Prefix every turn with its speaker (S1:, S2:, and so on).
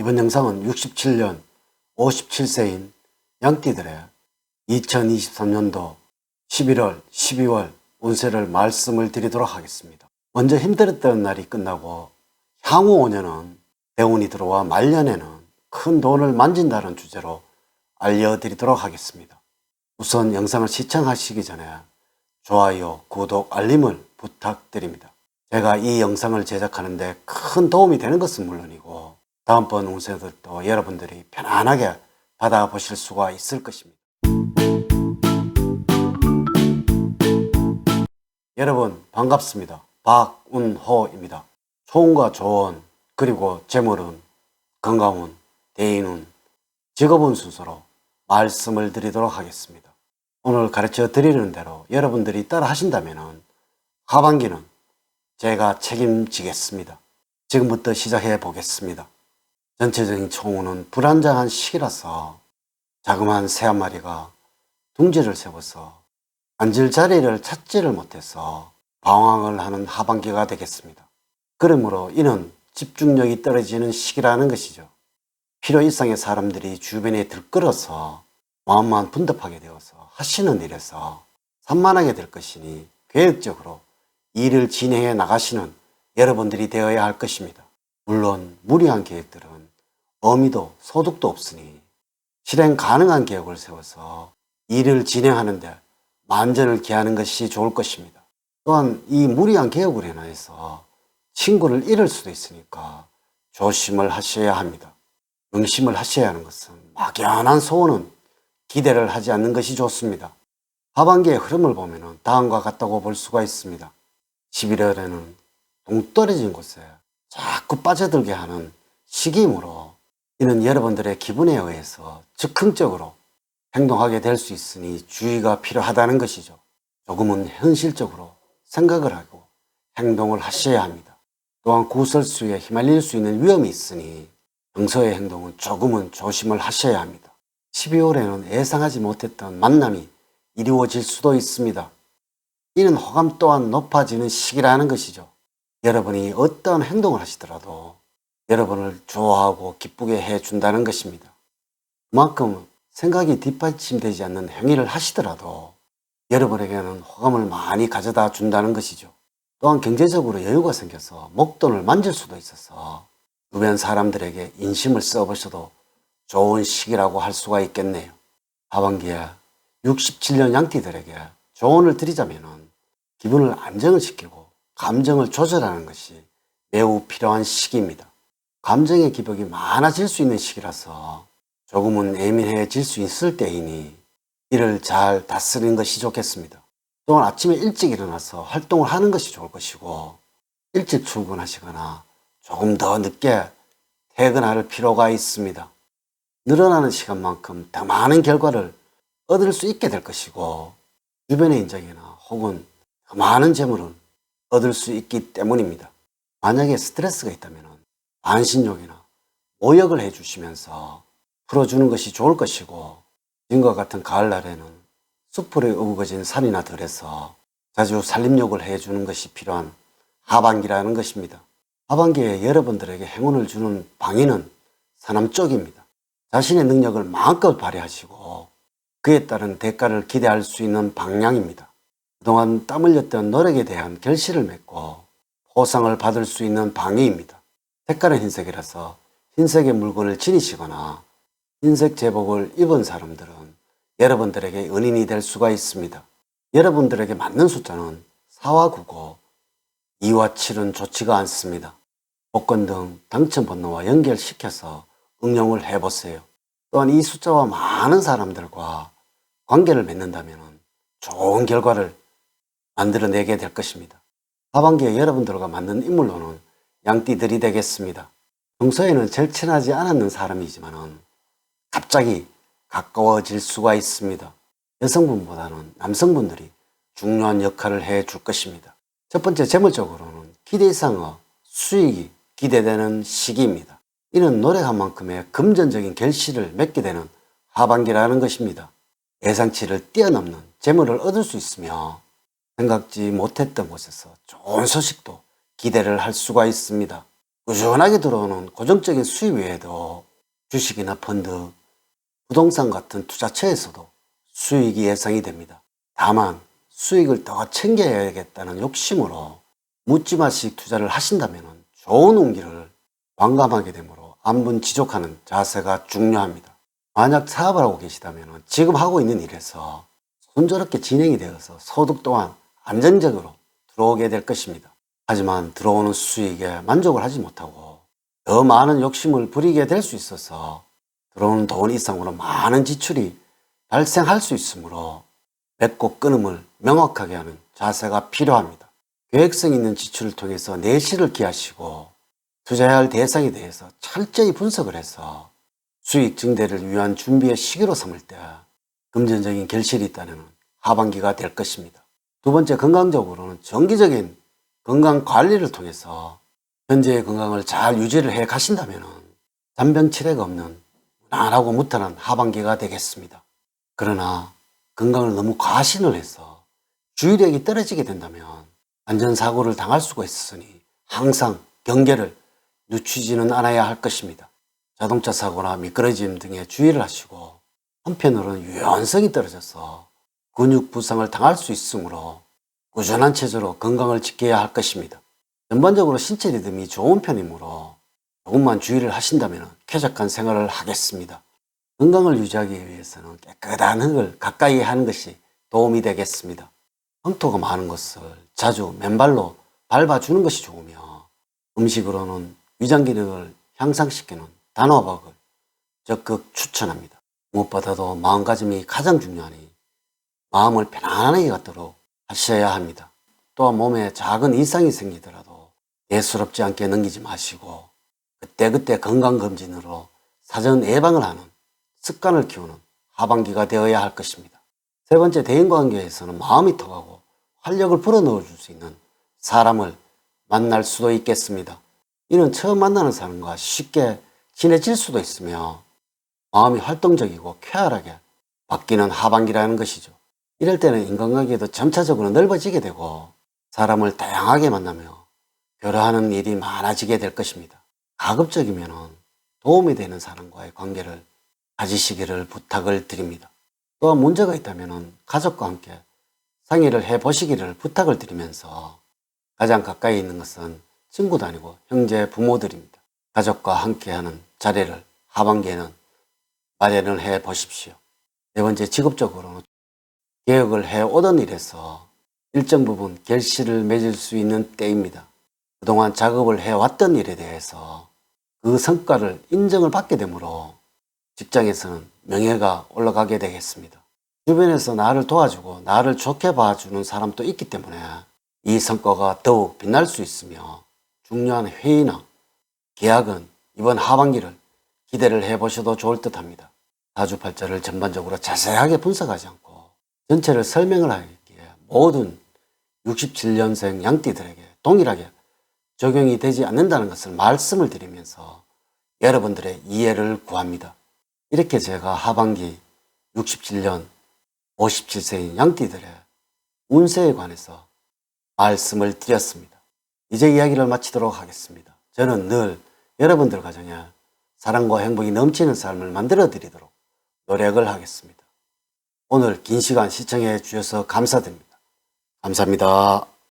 S1: 이번 영상은 67년 57세인 양띠들의 2023년도 11월, 12월 운세를 말씀을 드리도록 하겠습니다. 먼저 힘들었던 날이 끝나고 향후 5년은 대운이 들어와 말년에는 큰 돈을 만진다는 주제로 알려드리도록 하겠습니다. 우선 영상을 시청하시기 전에 좋아요, 구독, 알림을 부탁드립니다. 제가 이 영상을 제작하는데 큰 도움이 되는 것은 물론이고 다음번 운세들도 여러분들이 편안하게 받아보실 수가 있을 것입니다. 여러분 반갑습니다. 박운호입니다. 초운과 조운, 그리고 재물운, 건강운, 대인운, 직업운 순서로 말씀을 드리도록 하겠습니다. 오늘 가르쳐 드리는 대로 여러분들이 따라 하신다면 하반기는 제가 책임지겠습니다. 지금부터 시작해 보겠습니다. 전체적인 초운은 불안정한 시기라서 자그마한 새 한 마리가 둥지를 세워서 앉을 자리를 찾지를 못해서 방황을 하는 하반기가 되겠습니다. 그러므로 이는 집중력이 떨어지는 시기라는 것이죠. 필요 이상의 사람들이 주변에 들끓어서 마음만 분답하게 되어서 하시는 일에서 산만하게 될 것이니 계획적으로 일을 진행해 나가시는 여러분들이 되어야 할 것입니다. 물론 무리한 계획들은 어미도 소득도 없으니 실행 가능한 계획을 세워서 일을 진행하는데 만전을 기하는 것이 좋을 것입니다. 또한 이 무리한 계획으로 인해서 친구를 잃을 수도 있으니까 조심을 하셔야 합니다. 명심을 하셔야 하는 것은 막연한 소원은 기대를 하지 않는 것이 좋습니다. 하반기의 흐름을 보면 다음과 같다고 볼 수가 있습니다. 11월에는 동떨어진 곳에 자꾸 빠져들게 하는 시기이므로 이는 여러분들의 기분에 의해서 즉흥적으로 행동하게 될 수 있으니 주의가 필요하다는 것이죠. 조금은 현실적으로 생각을 하고 행동을 하셔야 합니다. 또한 구설수에 휘말릴 수 있는 위험이 있으니 평소의 행동은 조금은 조심을 하셔야 합니다. 12월에는 예상하지 못했던 만남이 이루어질 수도 있습니다. 이는 호감 또한 높아지는 시기라는 것이죠. 여러분이 어떤 행동을 하시더라도 여러분을 좋아하고 기쁘게 해준다는 것입니다. 그만큼 생각이 뒷받침되지 않는 행위를 하시더라도 여러분에게는 호감을 많이 가져다 준다는 것이죠. 또한 경제적으로 여유가 생겨서 목돈을 만질 수도 있어서 주변 사람들에게 인심을 써보셔도 좋은 시기라고 할 수가 있겠네요. 하반기에 67년 양띠들에게 조언을 드리자면 기분을 안정을 시키고 감정을 조절하는 것이 매우 필요한 시기입니다. 감정의 기복이 많아질 수 있는 시기라서 조금은 예민해질 수 있을 때이니 이를 잘 다스리는 것이 좋겠습니다. 또한 아침에 일찍 일어나서 활동을 하는 것이 좋을 것이고 일찍 출근하시거나 조금 더 늦게 퇴근할 필요가 있습니다. 늘어나는 시간만큼 더 많은 결과를 얻을 수 있게 될 것이고 주변의 인정이나 혹은 더 많은 재물은 얻을 수 있기 때문입니다. 만약에 스트레스가 있다면 반신욕이나 모욕을 해주시면서 풀어주는 것이 좋을 것이고 지금과 같은 가을날에는 숲풀에 우거진 산이나 들에서 자주 산림욕을 해주는 것이 필요한 하반기라는 것입니다. 하반기에 여러분들에게 행운을 주는 방위는 서남 쪽입니다. 자신의 능력을 마음껏 발휘하시고 그에 따른 대가를 기대할 수 있는 방향입니다. 그동안 땀 흘렸던 노력에 대한 결실을 맺고 보상을 받을 수 있는 방위입니다. 색깔은 흰색이라서 흰색의 물건을 지니시거나 흰색 제복을 입은 사람들은 여러분들에게 은인이 될 수가 있습니다. 여러분들에게 맞는 숫자는 4와 9고 2와 7은 좋지가 않습니다. 복권 등 당첨 번호와 연결시켜서 응용을 해보세요. 또한 이 숫자와 많은 사람들과 관계를 맺는다면 좋은 결과를 만들어내게 될 것입니다. 하반기에 여러분들과 맞는 인물로는 양띠들이 되겠습니다. 평소에는 절친하지 않았는 사람이지만 갑자기 가까워질 수가 있습니다. 여성분보다는 남성분들이 중요한 역할을 해줄 것입니다. 첫 번째, 재물적으로는 기대 이상의 수익이 기대되는 시기입니다. 이는 노력한 만큼의 금전적인 결실을 맺게 되는 하반기라는 것입니다. 예상치를 뛰어넘는 재물을 얻을 수 있으며 생각지 못했던 곳에서 좋은 소식도 기대를 할 수가 있습니다. 꾸준하게 들어오는 고정적인 수입 외에도 주식이나 펀드, 부동산 같은 투자처에서도 수익이 예상이 됩니다. 다만 수익을 더 챙겨야겠다는 욕심으로 묻지마식 투자를 하신다면 좋은 운기를 관감하게 되므로 안분지족하는 자세가 중요합니다. 만약 사업을 하고 계시다면 지금 하고 있는 일에서 순조롭게 진행이 되어서 소득 또한 안정적으로 들어오게 될 것입니다. 하지만 들어오는 수익에 만족을 하지 못하고 더 많은 욕심을 부리게 될 수 있어서 들어오는 돈 이상으로 많은 지출이 발생할 수 있으므로 맺고 끊음을 명확하게 하는 자세가 필요합니다. 계획성 있는 지출을 통해서 내실을 기하시고 투자해야 할 대상에 대해서 철저히 분석을 해서 수익 증대를 위한 준비의 시기로 삼을 때 금전적인 결실이 있다는 하반기가 될 것입니다. 두 번째, 건강적으로는 정기적인 건강 관리를 통해서 현재의 건강을 잘 유지를 해 가신다면 잔병치레가 없는 무난하고 무탈한 하반기가 되겠습니다. 그러나 건강을 너무 과신을 해서 주의력이 떨어지게 된다면 안전사고를 당할 수가 있으니 항상 경계를 늦추지는 않아야 할 것입니다. 자동차 사고나 미끄러짐 등에 주의를 하시고 한편으로는 유연성이 떨어져서 근육 부상을 당할 수 있으므로 꾸준한 체조로 건강을 지켜야 할 것입니다. 전반적으로 신체 리듬이 좋은 편이므로 조금만 주의를 하신다면 쾌적한 생활을 하겠습니다. 건강을 유지하기 위해서는 깨끗한 흙을 가까이 하는 것이 도움이 되겠습니다. 황토가 많은 곳을 자주 맨발로 밟아주는 것이 좋으며 음식으로는 위장 기능을 향상시키는 단호박을 적극 추천합니다. 무엇보다도 마음가짐이 가장 중요하니 마음을 편안하게 갖도록 하셔야 합니다. 또한 몸에 작은 이상이 생기더라도 대수롭지 않게 넘기지 마시고 그때그때 건강검진으로 사전 예방을 하는 습관을 키우는 하반기가 되어야 할 것입니다. 세 번째, 대인관계에서는 마음이 통하고 활력을 불어넣어 줄 수 있는 사람을 만날 수도 있겠습니다. 이는 처음 만나는 사람과 쉽게 친해질 수도 있으며 마음이 활동적이고 쾌활하게 바뀌는 하반기라는 것이죠. 이럴 때는 인간관계도 점차적으로 넓어지게 되고 사람을 다양하게 만나며 교류하는 일이 많아지게 될 것입니다. 가급적이면 도움이 되는 사람과의 관계를 가지시기를 부탁을 드립니다. 또한 문제가 있다면 가족과 함께 상의를 해보시기를 부탁을 드리면서 가장 가까이 있는 것은 친구도 아니고 형제 부모들입니다. 가족과 함께하는 자리를 하반기에는 마련을 해 보십시오. 네 번째, 직업적으로는 개혁을 해오던 일에서 일정 부분 결실을 맺을 수 있는 때입니다. 그동안 작업을 해왔던 일에 대해서 그 성과를 인정을 받게 되므로 직장에서는 명예가 올라가게 되겠습니다. 주변에서 나를 도와주고 나를 좋게 봐주는 사람도 있기 때문에 이 성과가 더욱 빛날 수 있으며 중요한 회의나 계약은 이번 하반기를 기대를 해보셔도 좋을 듯 합니다. 사주팔자를 전반적으로 자세하게 분석하지 않고 전체를 설명을 하기에 모든 67년생 양띠들에게 동일하게 적용이 되지 않는다는 것을 말씀을 드리면서 여러분들의 이해를 구합니다. 이렇게 제가 하반기 67년 57세인 양띠들의 운세에 관해서 말씀을 드렸습니다. 이제 이야기를 마치도록 하겠습니다. 저는 늘 여러분들 가정에 사랑과 행복이 넘치는 삶을 만들어 드리도록 노력을 하겠습니다. 오늘 긴 시간 시청해 주셔서 감사드립니다. 감사합니다.